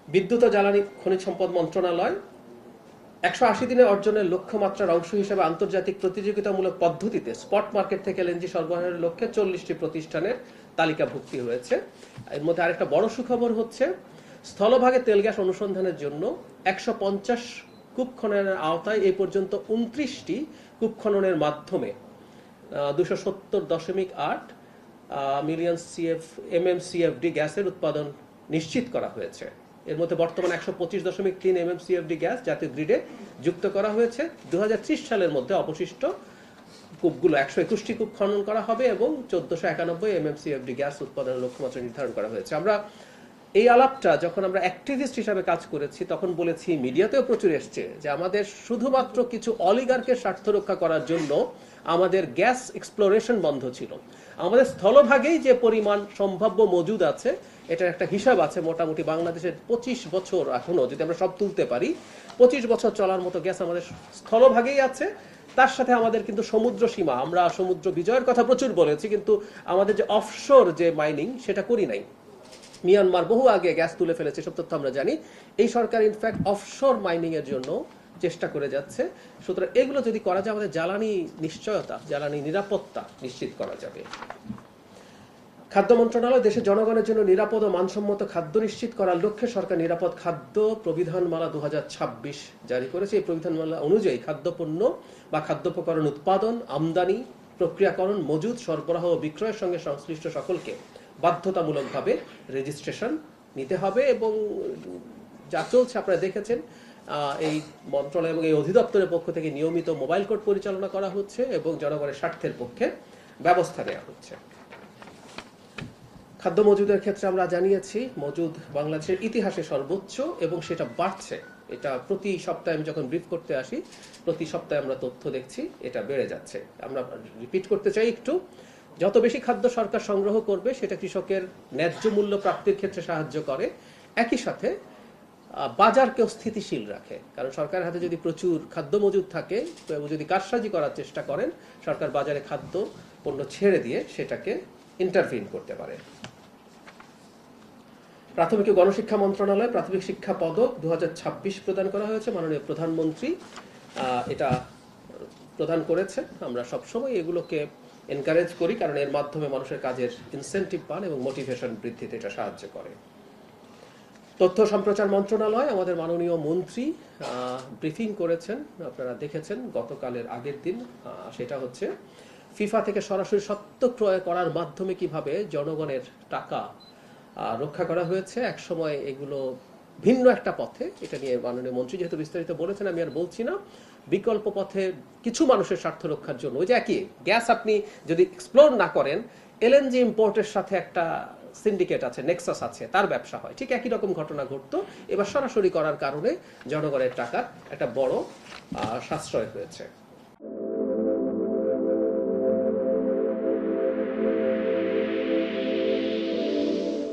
বিদ্যুৎ ও জ্বালানি খনিজ সম্পদ মন্ত্রণালয় 180 দিনে অর্জনের লক্ষ্যমাত্রার অংশ হিসেবে আন্তর্জাতিক প্রতিযোগিতামূলক পদ্ধতিতে স্পট মার্কেট থেকে এলএনজি সরবরাহের লক্ষ্যে 40টি প্রতিষ্ঠানের তালিকাভুক্তি হয়েছে। এর মধ্যে আরেকটা বড় সুখবর হচ্ছে স্থলভাগে তেল গ্যাস অনুসন্ধানের জন্য 150 কূপ খননের আওতায় এই পর্যন্ত 29টি কূপ খননের মাধ্যমে 270.8 মিলিয়ন MMCFD গ্যাসের উৎপাদন নিশ্চিত করা হয়েছে। এর মধ্যে বর্তমানে 125.3 MMCFD গ্যাস জাতীয় গ্রিডে যুক্ত করা হয়েছে। 2030 সালের মধ্যে অবশিষ্ট কূপগুলো 121টি কূপ খনন করা হবে এবং 1491 MMCFD গ্যাস উৎপাদনের লক্ষ্যমাত্রা নির্ধারণ করা হয়েছে। আমরা এই আলাপটা যখন আমরা অ্যাক্টিভিস্ট হিসাবে কাজ করেছি তখন বলেছি, মিডিয়াতেও প্রচুর এসছে, যে আমাদের শুধুমাত্র কিছু অলিগার্কের স্বার্থ রক্ষা করার জন্য আমাদের গ্যাস এক্সপ্লোরেশন বন্ধ ছিল। আমাদের স্থলভাগেই যে পরিমাণ সম্ভাব্য মজুদ আছে এটার একটা হিসাব আছে। মোটামুটি বাংলাদেশের 25 বছর এখনো যদি আমরা সব তুলতে পারি 25 বছর চলার মতো গ্যাস আমাদের স্থলভাগেই আছে। তার সাথে আমাদের কিন্তু সমুদ্র সীমা, আমরা সমুদ্র বিজয়ের কথা প্রচুর বলেছি, কিন্তু আমাদের যে অফশোর যে মাইনিং সেটা করি নাই। মিয়ানমার বহু আগে গ্যাস তুলে ফেলেছে, সব তথ্য আমরা জানি। এই সরকার ইনফ্যাক্ট অফশোর মাইনিং এর জন্য চেষ্টা করে যাচ্ছে। সুতরাং এগুলো যদি করা যায় আমাদের জ্বালানি নিশ্চয়তা, জ্বালানি নিরাপত্তা নিশ্চিত করা যাবে। খাদ্য মন্ত্রণালয় দেশের জনগণের জন্য নিরাপদ ও মানসম্মত খাদ্য নিশ্চিত করার লক্ষ্যে সরকার নিরাপদ খাদ্য প্রবিধানমালা 2026 জারি করেছে। এই প্রবিধানমালা অনুযায়ী খাদ্যপণ্য বা খাদ্যোপকরণ উৎপাদন, আমদানি, প্রক্রিয়াকরণ, মজুদ, সরবরাহ ও বিক্রয়ের সঙ্গে সংশ্লিষ্ট সকলকে বাধ্যতামূলকভাবে রেজিস্ট্রেশন নিতে হবে। এবং যা চলছে আপনারা দেখেছেন, এই মন্ত্রণালয় এবং এই অধিদপ্তরের পক্ষ থেকে নিয়মিত মোবাইল কোর্ট পরিচালনা করা হচ্ছে এবং জনগণের স্বার্থের পক্ষে ব্যবস্থা নেওয়া হচ্ছে। খাদ্য মজুদের ক্ষেত্রে আমরা জানিয়েছি মজুদ বাংলাদেশের ইতিহাসে সর্বোচ্চ এবং সেটা বাড়ছে। এটা প্রতি সপ্তাহে আমি যখন ব্রিফ করতে আসি প্রতি সপ্তাহে আমরা তথ্য দেখছি এটা বেড়ে যাচ্ছে। আমরা রিপিট করতে চাই একটু, যত বেশি খাদ্য সরকার সংগ্রহ করবে সেটা কৃষকের ন্যায্য মূল্য প্রাপ্তির ক্ষেত্রে সাহায্য করে, একই সাথে বাজারকেও স্থিতিশীল রাখে। কারণ সরকারের হাতে যদি প্রচুর খাদ্য মজুদ থাকে, যদি কারসাজি করার চেষ্টা করেন, সরকার বাজারে খাদ্য পণ্য ছেড়ে দিয়ে সেটাকে ইন্টারভিন করতে পারে। প্রাথমিক ও গণশিক্ষা মন্ত্রণালয় প্রাথমিক শিক্ষা পদক 2026 প্রদান করা হয়েছে। মাননীয় প্রধানমন্ত্রী এটা প্রদান করেছেন। আমরা সবসময় এগুলোকে এনকারেজ করি, কারণ এর মাধ্যমে মানুষের কাজের ইনসেন্টিভ পান এবং মোটিভেশন বৃদ্ধিতে এটা সাহায্য করে। তথ্য সম্প্রচার মন্ত্রণালয় আমাদের মাননীয় মন্ত্রী ব্রিফিং করেছেন, আপনারা দেখেছেন গতকালের আগের দিন। সেটা হচ্ছে ফিফা থেকে সরাসরি সত্য ক্রয় করার মাধ্যমে কিভাবে জনগণের টাকা রক্ষা করা হয়েছে। একসময় এগুলো ভিন্ন একটা পথে, এটা নিয়ে মাননীয় মন্ত্রী যেহেতু বিস্তারিত বলেছেন আমি আর বলছি না। বিকল্প পথে কিছু মানুষের স্বার্থ রক্ষার জন্য, ওই যে একই গ্যাস আপনি যদি এক্সপ্লোর না করেন, এলএনজি ইম্পোর্টের সাথে একটা সিন্ডিকেট আছে, নেক্সাস আছে, তার ব্যবসা হয়, ঠিক একই রকম ঘটনা ঘটতো। এবার সরাসরি করার কারণে জনগণের টাকার একটা বড় সাশ্রয় হয়েছে।